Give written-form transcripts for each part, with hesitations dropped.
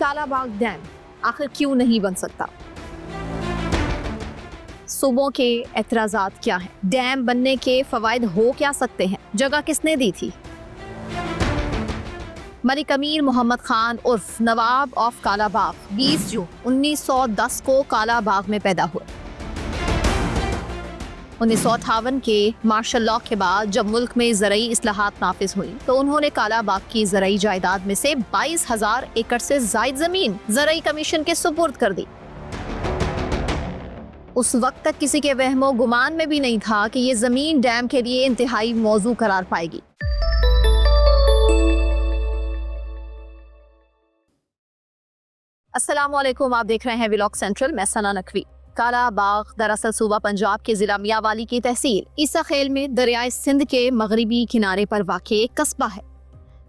काला बाग डैम आखिर क्यों नहीं बन सकता? सूबों के एतराज़ात क्या हैं? डैम बनने के फवायद हो क्या सकते हैं? जगह किसने दी थी? मलिक अमीर मोहम्मद खान उर्फ नवाब ऑफ काला बाग 20 जून 1910 को काला बाग में पैदा हुए। 1958 के मार्शल लॉ के बाद जब मुल्क में ज़रई इस्लाहात नाफिज हुई तो उन्होंने काला बाग की ज़रई जायदाद में से 22,000 एकड़ से ज़ायद ज़मीन ज़रई कमीशन के सुपुर्द कर दी। उस वक्त तक किसी के वहमो गुमान में भी नहीं था कि ये ज़मीन डैम के लिए इंतहाई मौजू करार पाएगी। अस्सलाम वालेकुम, आप देख रहे हैं व्लॉग सेंट्रल। मैं सना नकवी। काला बाग दरअसल सूबा पंजाब के जिला मियांवाली की तहसील ईसा खेल में दरियाए सिंध के मगरबी किनारे पर वाक़ एक कस्बा है।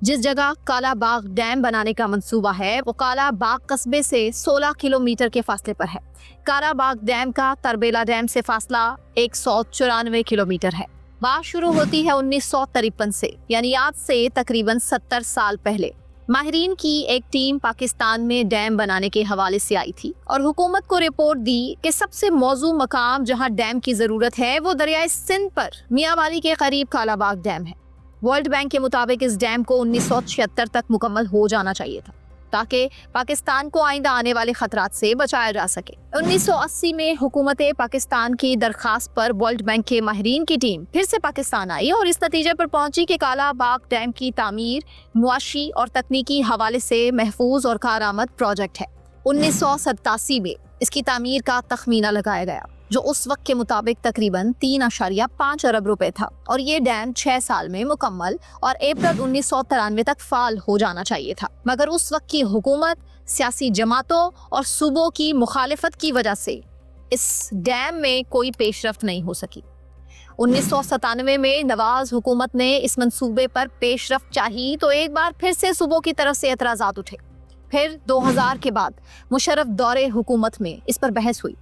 जिस जगह काला बाग डैम बनाने का मंसूबा है वो काला बाग कस्बे से 16 किलोमीटर के फासले पर है। काला बाग डैम का तरबेला डैम से फासला 194 किलोमीटर है। बात शुरू होती है 1953 से, यानी आज से तकरीबन 70 साल पहले। माहिरीन की एक टीम पाकिस्तान में डैम बनाने के हवाले से आई थी और हुकूमत को रिपोर्ट दी कि सबसे मौजू मकाम जहां डैम की जरूरत है वो दरियाए सिंध पर मियांवाली के करीब काला बाग डैम है। वर्ल्ड बैंक के मुताबिक इस डैम को 1976 तक मुकम्मल हो जाना चाहिए था ताकि पाकिस्तान को आइंदा आने वाले खतरात से बचाया जा सके। 1980 में हुकूमत पाकिस्तान की दरखास्त पर वर्ल्ड बैंक के माहिरीन की टीम फिर से पाकिस्तान आई और इस नतीजे पर पहुंची कि काला बाग डैम की तामीर मुआशी और तकनीकी हवाले से महफूज और कारआमद प्रोजेक्ट है। 1987 में इसकी तामीर का तखमीना लगाया गया जो उस वक्त के मुताबिक तकरीबन 3.5 अरब रुपए था और ये डैम 6 साल में मुकम्मल और अप्रैल 1993 तक फाल हो जाना चाहिए था। मगर उस वक्त की हुकूमत, सियासी जमातों और सूबों की मुखालिफत की वजह से इस डैम में कोई पेशरफ्त नहीं हो सकी। 1997 में नवाज हुकूमत ने इस मंसूबे पर पेशरफ्त चाही तो एक बार फिर से सूबों की तरफ से एतराज़ात उठे। फिर 2000 के बाद मुशर्रफ दौरे हुकूमत में इस पर बहस हुई।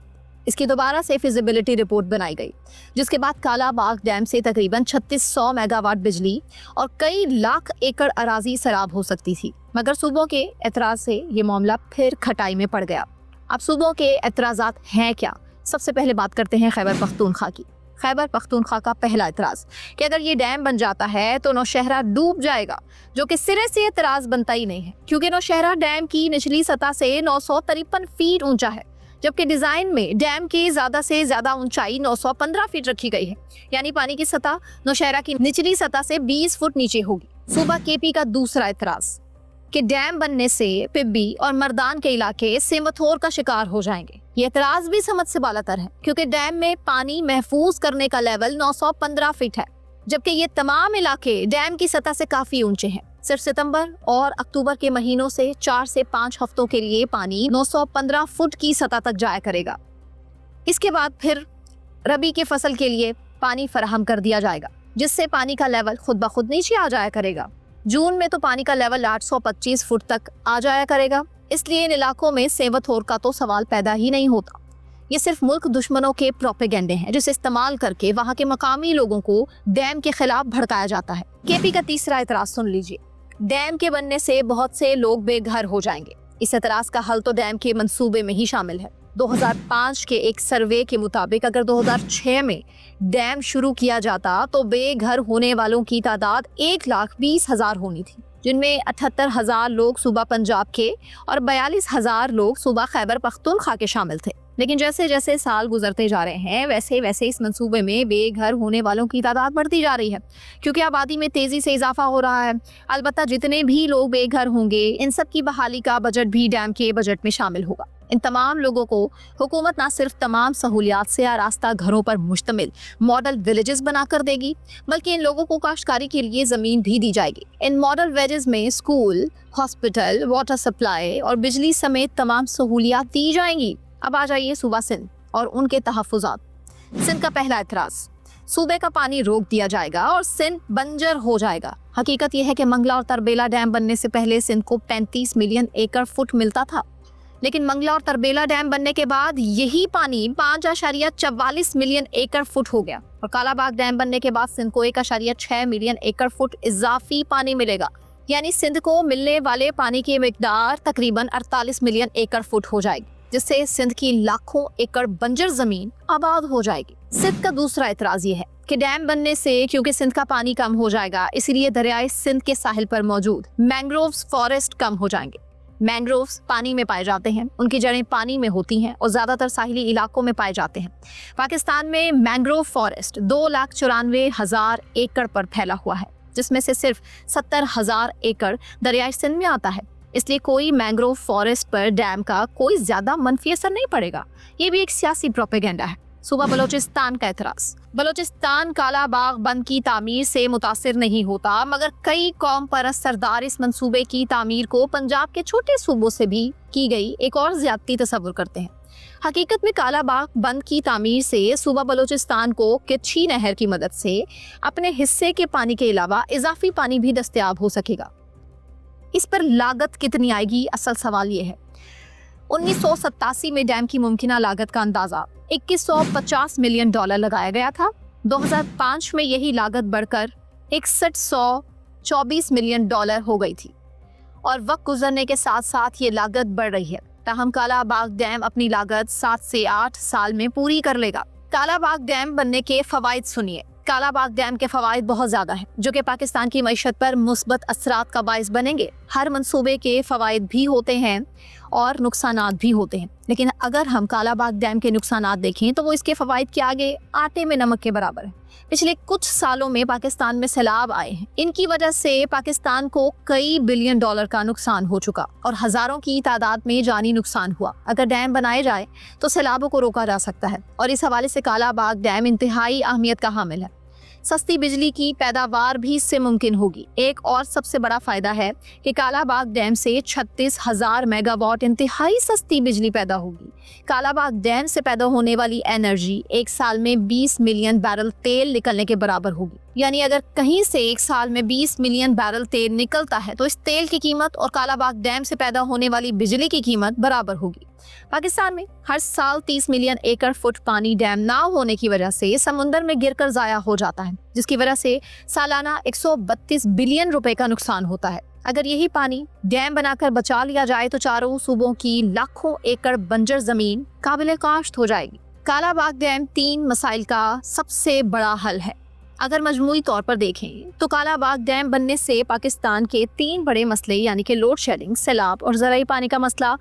इसकी दोबारा से फिजिबिलिटी रिपोर्ट बनाई गई जिसके बाद काला बाग डैम से तकरीबन 3600 मेगावाट बिजली और कई लाख एकड़ अराजी सराब हो सकती थी। मगर सूबों के एतराज़ से ये मामला फिर खटाई में पड़ गया। अब सूबों के एतराज़ात हैं क्या? सबसे पहले बात करते हैं खैबर पख्तूनख्वा की। खैबर पख्तूनख्वा का पहला एतराज़ कि अगर ये डैम बन जाता है तो नौशहरा डूब जाएगा, जो कि सिरे से एतराज़ बनता ही नहीं है क्योंकि नौशहरा डैम की निचली सतह से 953 फीट ऊंचा है, जबकि डिजाइन में डैम की ज्यादा से ज्यादा ऊंचाई 915 फीट रखी गई है, यानी पानी की सतह नौशहरा की निचली सतह से 20 फुट नीचे होगी। सूबा केपी का दूसरा एतराज कि डैम बनने से पिब्बी और मर्दान के इलाके सेमथोर का शिकार हो जाएंगे। ये एतराज भी समझ से बालातर है क्योंकि डैम में पानी महफूज करने का लेवल 915 फीट है, जबकि ये तमाम इलाके डैम की सतह से काफी ऊंचे हैं। सिर्फ सितंबर और अक्टूबर के महीनों से 4 से 5 हफ्तों के लिए पानी 915 फुट की सतह तक जाया करेगा। इसके बाद फिर रबी के फसल के लिए पानी फराहम कर दिया जाएगा जिससे पानी का लेवल खुद ब खुद नीचे आ जाया करेगा। जून में तो पानी का लेवल 825 फुट तक आ जाया करेगा। इसलिए इन इलाकों में सेवथोर का तो सवाल पैदा ही नहीं होता। ये सिर्फ मुल्क दुश्मनों के प्रोपेगेंडे हैं जिसे इस्तेमाल करके वहाँ के मकामी लोगों को डैम के खिलाफ भड़काया जाता है। केपी का तीसरा एतराज सुन लीजिए। डैम के बनने से बहुत से लोग बेघर हो जाएंगे। इस एतराज का हल तो डैम के मंसूबे में ही शामिल है। 2005 के एक सर्वे के मुताबिक अगर 2006 में डैम शुरू किया जाता तो बेघर होने वालों की तादाद 1,20,000 होनी थी, जिनमें 78,000 लोग सूबा पंजाब के और 42,000 लोग सूबा खैबर पख्तूनख्वा के शामिल थे। लेकिन जैसे जैसे साल गुजरते जा रहे हैं वैसे वैसे इस मंसूबे में बेघर होने वालों की तादाद बढ़ती जा रही है क्योंकि आबादी में तेजी से इजाफा हो रहा है। अलबत्ता जितने भी लोग बेघर होंगे इन सब की बहाली का बजट भी डैम के बजट में शामिल होगा। इन तमाम लोगों को हुकूमत ना सिर्फ तमाम सहूलियात से आरास्ता घरों पर मुश्तमिल मॉडल विलेजेस बनाकर देगी बल्कि इन लोगों को काश्तकारी के लिए ज़मीन भी दी जाएगी। इन मॉडल विलेजेस में स्कूल, हॉस्पिटल, वाटर सप्लाई और बिजली समेत तमाम सहूलियात दी जाएंगी। अब आ जाइए सूबा सिंध और उनके तहफ़्फ़ुज़ात। सिंध का पहला एतराज़, सूबे का पानी रोक दिया जाएगा और सिंध बंजर हो जाएगा। हकीकत यह है कि मंगला और तरबेला डैम बनने से पहले सिंध को 35 मिलियन एकड़ फुट मिलता था, लेकिन मंगला और तरबेला डैम बनने के बाद यही पानी 5.44 मिलियन एकड़ फुट हो गया और काला बाग डैम बनने के बाद सिंध को 1.6 मिलियन एकड़ फुट इजाफी पानी मिलेगा। यानी सिंध को मिलने वाले पानी की मिकदार तकरीबन 48 मिलियन एकड़ फुट हो जाएगी, जिससे सिंध की लाखों एकड़ बंजर जमीन आबाद हो जाएगी। सिंध का दूसरा एतराज ये है कि डैम बनने से क्योंकि सिंध का पानी कम हो जाएगा, इसीलिए दरियाए सिंध के साहिल पर मौजूद मैंग्रोव्स फॉरेस्ट कम हो जाएंगे। मैंग्रोव्स पानी में पाए जाते हैं, उनकी जड़ें पानी में होती हैं और ज्यादातर साहिली इलाकों में पाए जाते हैं। पाकिस्तान में मैंग्रोव फॉरेस्ट 2,94,000 एकड़ पर फैला हुआ है, जिसमें से सिर्फ 70,000 एकड़ दरियाई सिंध में आता है। इसलिए कोई मैंग्रोव फॉरेस्ट पर डैम का कोई ज्यादा मनफी असर नहीं पड़ेगा। ये भी एक सियासी प्रोपेगेंडा है। सूबा बलोचिस्तान का एतराज। बलोचिस्तान काला बाग बंद की तामीर से मुतासिर नहीं होता, मगर कई कौम परस्त सरदार इस मंसूबे की तामीर को पंजाब के छोटे सूबों से भी की गई एक और ज्यादती तस्वुर करते हैं। हकीकत में काला बाग बंद की तामीर से सूबा बलोचिस्तान को किच्छी नहर की मदद से अपने हिस्से के पानी के अलावा इजाफी पानी भी दस्तयाब हो सकेगा। इस पर लागत कितनी आएगी, असल सवाल ये है। 1987 में डैम की मुमकिना लागत का अंदाजा 2150 मिलियन डॉलर लगाया गया था। 2005 में यही लागत बढ़कर 6124 मिलियन डॉलर हो गई थी और वक्त गुजरने के साथ साथ ये लागत बढ़ रही है। ताहम काला बाग डैम अपनी लागत 7 से 8 साल में पूरी कर लेगा। काला बाग डैम बनने के फवाइद सुनिए। काला बाग डैम के फवाइद बहुत ज्यादा हैं, जो कि पाकिस्तान की मईशत पर मुस्बत असरात का बाइस बनेंगे। हर मंसूबे के फवाइद भी होते हैं और नुकसानात भी होते हैं, लेकिन अगर हम काला बाग डैम के नुकसानात देखें तो वो इसके फवाइद के आगे आटे में नमक के बराबर है। पिछले कुछ सालों में पाकिस्तान में सैलाब आए हैं। इनकी वजह से पाकिस्तान को कई बिलियन डॉलर का नुकसान हो चुका और हजारों की तादाद में जानी नुकसान हुआ। अगर डैम बनाए जाए तो सैलाबों को रोका जा सकता है और इस हवाले से काला बाग डैम इंतहाई अहमियत का हामिल है। सस्ती बिजली की पैदावार भी इससे मुमकिन होगी। एक और सबसे बड़ा फायदा है कि काला बाग डैम से 36,000 मेगावाट इंतहाई सस्ती बिजली पैदा होगी। काला बाग डैम से पैदा होने वाली एनर्जी एक साल में 20 मिलियन बैरल तेल निकलने के बराबर होगी। यानी अगर कहीं से एक साल में 20 मिलियन बैरल तेल निकलता है तो इस तेल की कीमत और काला बाग डैम से पैदा होने वाली बिजली की कीमत बराबर होगी। पाकिस्तान में हर साल 30 मिलियन एकड़ फुट पानी डैम ना होने की वजह से समुंदर में गिरकर जाया हो जाता है, जिसकी वजह से सालाना 132 बिलियन रुपए का नुकसान होता है। अगर यही पानी डैम बनाकर बचा लिया जाए तो चारों सूबों की लाखों एकड़ बंजर जमीन काबिल काश्त हो जाएगी। काला बाग डैम 3 मसाइल का सबसे बड़ा हल है। अगर मजमूई तौर पर देखें तो काला बाग डैम बनने से पाकिस्तान के 3 बड़े मसले यानी कि लोड शेडिंग, सैलाब और ज़राई पानी का मसला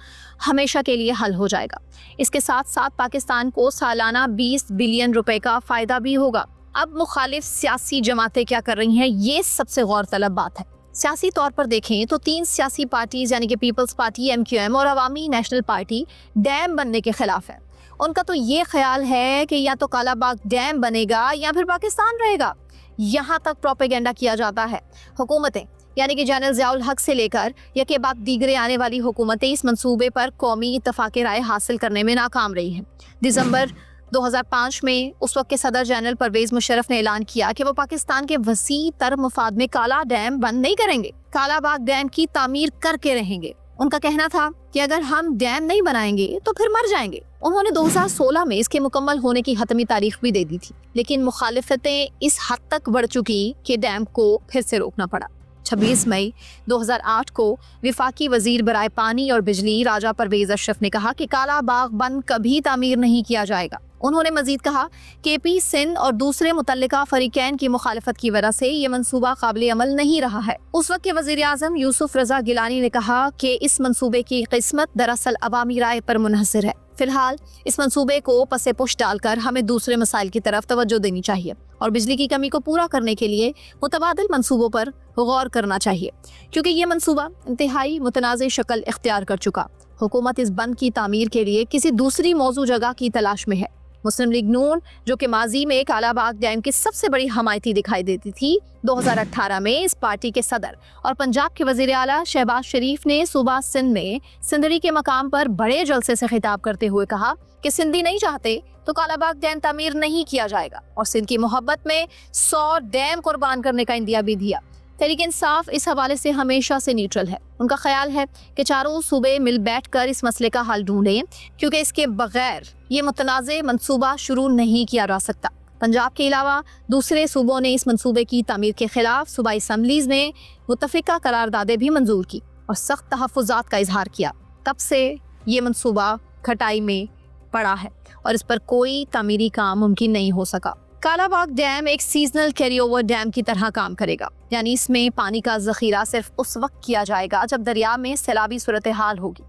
हमेशा के लिए हल हो जाएगा। इसके साथ साथ पाकिस्तान को सालाना 20 बिलियन रुपए का फायदा भी होगा। अब मुखालिफ सियासी जमातें क्या कर रही हैं, ये सबसे गौर तलब बात है। सियासी तौर पर देखें तो 3 सियासी पार्टीज यानी कि पीपल्स पार्टी, MQM और अवामी नेशनल पार्टी डैम बनने के खिलाफ है। उनका तो ये ख्याल है कि या तो काला बाग डैम बनेगा या फिर पाकिस्तान रहेगा। यहाँ तक प्रोपेगेंडा किया जाता है। हुकूमतें यानी कि जनरल ज़ियाउल हक से लेकर या के बाद दीगरे आने वाली हुकूमतें इस मंसूबे पर कौमी इत्तफाक राय हासिल करने में नाकाम रही हैं। दिसंबर 2005 में उस वक्त के सदर जनरल परवेज मुशर्रफ ने ऐलान किया कि वो पाकिस्तान के वसी तर मफाद में काला डैम बंद नहीं करेंगे, काला बाग डैम की तामीर करके रहेंगे। उनका कहना था कि अगर हम डैम नहीं बनाएंगे तो फिर मर जाएंगे। उन्होंने 2016 में इसके मुकम्मल होने की हतमी तारीख भी दे दी थी, लेकिन मुखालिफतें इस हद तक बढ़ चुकी कि डैम को फिर से रोकना पड़ा। 26 मई 2008 को विफाकी वजीर बराए पानी और बिजली राजा परवेज अशरफ ने कहा कि काला बाग बंद कभी तामीर नहीं किया जाएगा। उन्होंने मजीद कहा कि पी सिंध और दूसरे मुतल्लिका फरीकैन की मुखालफत की वजह से ये मंसूबा काबिल अमल नहीं रहा है। उस वक्त के वजीर आजम यूसुफ रजा गिलानी ने कहा कि इस मंसूबे की किस्मत दरअसल अवामी राय पर मुनहसर है। फिलहाल इस मंसूबे को पसे पुश डालकर हमें दूसरे मसाइल की तरफ तवज्जो देनी चाहिए और बिजली की कमी को पूरा करने के लिए मुतबादिल मंसूबों पर गौर करना चाहिए, क्योंकि ये मंसूबा इंतहाई मुतनाज़ शक्ल इख्तियार कर चुका। हुकूमत इस बंद की तामीर के लिए किसी दूसरी मौजू जगह की तलाश में है। मुस्लिम लीग नून, जो कि माजी में काला बाग डैम की सबसे बड़ी हमायती दिखाई देती थी, 2018 में इस पार्टी के सदर और पंजाब के वजीर आला शहबाज शरीफ ने सूबा सिंध में सिंदरी के मकाम पर बड़े जलसे से खिताब करते हुए कहा कि सिंधी नहीं चाहते तो काला बाग डैम तामीर नहीं किया जाएगा और सिंध की मोहब्बत में 100 डैम कुर्बान करने का इंदिया भी दिया। तहरीक इंसाफ इस हवाले से हमेशा से न्यूट्रल है। उनका ख्याल है कि चारों सूबे मिल बैठकर इस मसले का हल ढूंढें, क्योंकि इसके बगैर ये मुतनाज़े मंसूबा शुरू नहीं किया जा सकता। पंजाब के अलावा दूसरे सूबों ने इस मंसूबे की तामीर के खिलाफ सूबाई असम्बलीज में मुत्तफिका करारदादें भी मंजूर की और सख्त तहफ़्फ़ुज़ात का इजहार किया। तब से ये मंसूबा खटाई में पड़ा है और इस पर कोई तामीरी काम मुमकिन नहीं हो सका। कालाबाग डैम एक सीजनल कैरी ओवर डैम की तरह काम करेगा, यानी इसमें पानी का ज़ख़ीरा सिर्फ उस वक्त किया जाएगा जब दरिया में सैलाबी सूरत हाल होगी,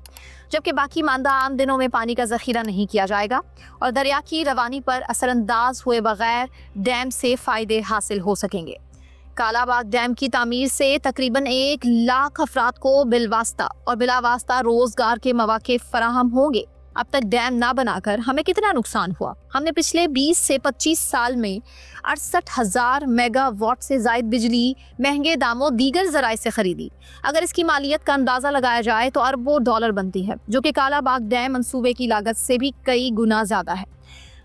जबकि बाकी मानदा आम दिनों में पानी का ज़ख़ीरा नहीं किया जाएगा और दरिया की रवानी पर असरअंदाज हुए बगैर डैम से फ़ायदे हासिल हो सकेंगे। कालाबाग डैम की तामीर से तकरीबन 1 लाख अफराद को बिलवास्ता और बिलावास्ता रोज़गार के मौके फराहम होंगे। अब तक डैम ना बनाकर हमें कितना नुकसान हुआ। हमने पिछले 20 से 25 साल में 68,000 मेगावाट से ज़ायद बिजली महंगे दामों दीगर ज़राए से खरीदी। अगर इसकी मालियत का अंदाज़ा लगाया जाए तो अरबों डॉलर बनती है, जो कि कालाबाग डैम मंसूबे की लागत से भी कई गुना ज़्यादा है।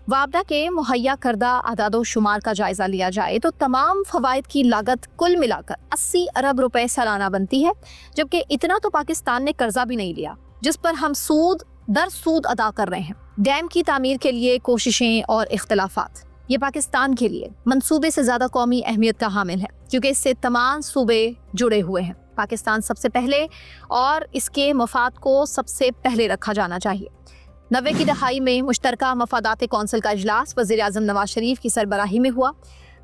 वापडा के मुहैया करदा आदादो शुमार का जायज़ा लिया जाए तो तमाम फ़वाइद की लागत कुल मिलाकर 80 अरब रुपए सालाना बनती है, जबकि इतना तो पाकिस्तान ने कर्जा भी नहीं लिया जिस पर हम सूद दर सूद अदा कर रहे हैं। डैम की तामीर के लिए कोशिशें और इख्तलाफात ये पाकिस्तान के लिए मंसूबे से ज़्यादा कौमी अहमियत का हामिल है, क्योंकि इससे तमाम सूबे जुड़े हुए हैं। पाकिस्तान सबसे पहले और इसके मफाद को सबसे पहले रखा जाना चाहिए। 90 की दहाई में मुश्तरका मफादात कौंसिल का इजलास वज़ीर-ए-आज़म नवाज शरीफ की सरबराही में हुआ,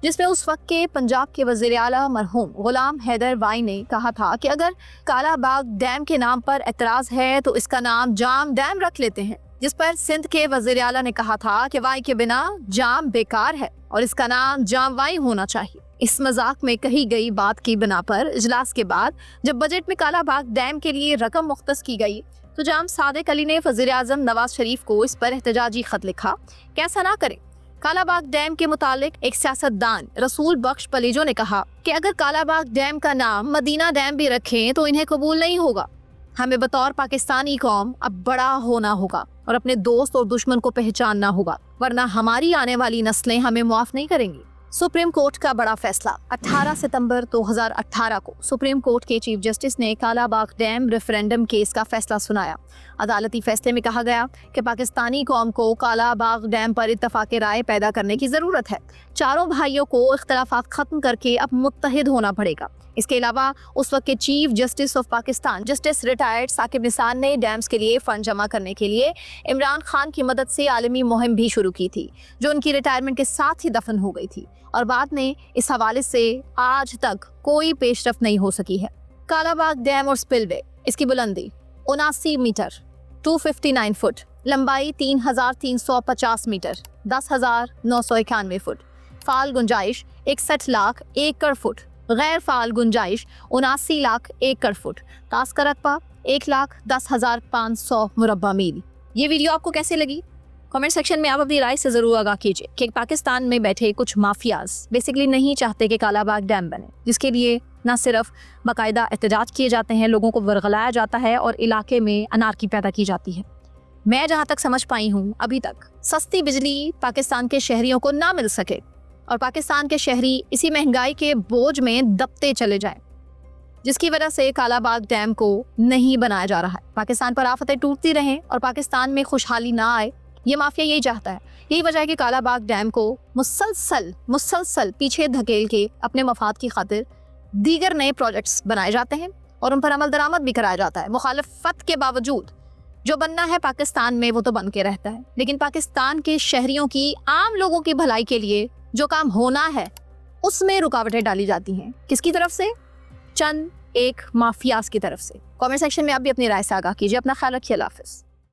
जिसमें उस वक्त के पंजाब के वज़ीर आला मरहूम गुलाम हैदर वाई ने कहा था कि अगर कालाबाग डैम के नाम पर एतराज़ है तो इसका नाम जाम डैम रख लेते हैं, जिस पर सिंध के वज़ीर आला ने कहा था कि वाई के बिना जाम बेकार है और इसका नाम जाम वाई होना चाहिए। इस मजाक में कही गई बात की बिना पर इजलास के बाद जब बजट में कालाबाग डैम के लिए रकम मुख्तस की गई तो जाम सादिक अली ने वज़ीर-ए-आज़म नवाज शरीफ को इस पर एहतजाजी खत लिखा। कैसा ना करें। कालाबाग डैम के मुतालिक एक सियासतदान रसूल बख्श पलेजो ने कहा कि अगर कालाबाग डैम का नाम मदीना डैम भी रखें तो इन्हें कबूल नहीं होगा। हमें बतौर पाकिस्तानी कौम अब बड़ा होना होगा और अपने दोस्त और दुश्मन को पहचानना होगा, वरना हमारी आने वाली नस्लें हमें मुआफ नहीं करेंगी। सुप्रीम कोर्ट का बड़ा फैसला। 18 सितंबर 2018 को सुप्रीम कोर्ट के चीफ जस्टिस ने कालाबाग डैम रेफरेंडम केस का फैसला सुनाया। अदालती फैसले में कहा गया कि पाकिस्तानी कौम को कालाबाग डैम पर इत्तफाक राय पैदा करने की ज़रूरत है। चारों भाइयों को इख्तलाफात ख़त्म करके अब मुत्तहिद होना पड़ेगा। इसके अलावा उस वक्त के chief justice of Pakistan justice retired Saqib Nisar ने डैम्स के लिए फंड जमा करने के लिए इमरान खान की मदद से आलमी मुहिम भी शुरू की थी, जो उनकी रिटायरमेंट के साथ ही दफन हो गई थी और बाद में इस हवाले से आज तक कोई पेशरफ नहीं हो सकी है। कालाबाग डैम और स्पिलवे, इसकी बुलंदी 79 मीटर 259 फुट, लंबाई 3,350 मीटर 10,991 फुट, फाल गुंजाइश 61 लाख एकड़ फुट, गैर फाल गुंजाइश 79 लाख एकड़ फुट, तास का रकबा 1,10,500 मुरब्बा मील। ये वीडियो आपको कैसे लगी? कमेंट सेक्शन में आप अपनी राय से ज़रूर आगाह कीजिए कि पाकिस्तान में बैठे कुछ माफियाज बेसिकली नहीं चाहते कि कालाबाग डैम बने, जिसके लिए न सिर्फ बाकायदा एहतजाज किए जाते हैं, लोगों को वर्गलाया जाता है और इलाके में अनारकी पैदा की जाती है। मैं जहाँ तक समझ पाई हूँ, अभी तक सस्ती बिजली पाकिस्तान के शहरियों को ना मिल सके और पाकिस्तान के शहरी इसी महंगाई के बोझ में दबते चले जाएं, जिसकी वजह से कालाबाग डैम को नहीं बनाया जा रहा है। पाकिस्तान पर आफतें टूटती रहें और पाकिस्तान में खुशहाली ना आए, ये माफिया यही चाहता है। यही वजह है कि कालाबाग डैम को मुसलसल पीछे धकेल के अपने मफाद की खातिर दीगर नए प्रोजेक्ट्स बनाए जाते हैं और उन पर अमल दरामद भी कराया जाता है। मुखालफत के बावजूद जो बनना है पाकिस्तान में वो तो बन के रहता है, लेकिन पाकिस्तान के शहरियों की, आम लोगों की भलाई के लिए जो काम होना है उसमें रुकावटें डाली जाती हैं। किसकी तरफ से? चंद एक माफियाज की तरफ से। कमेंट सेक्शन में आप भी अपनी राय से आगाह कीजिए। अपना ख्याल रखिए। अल्लाह हाफिज़।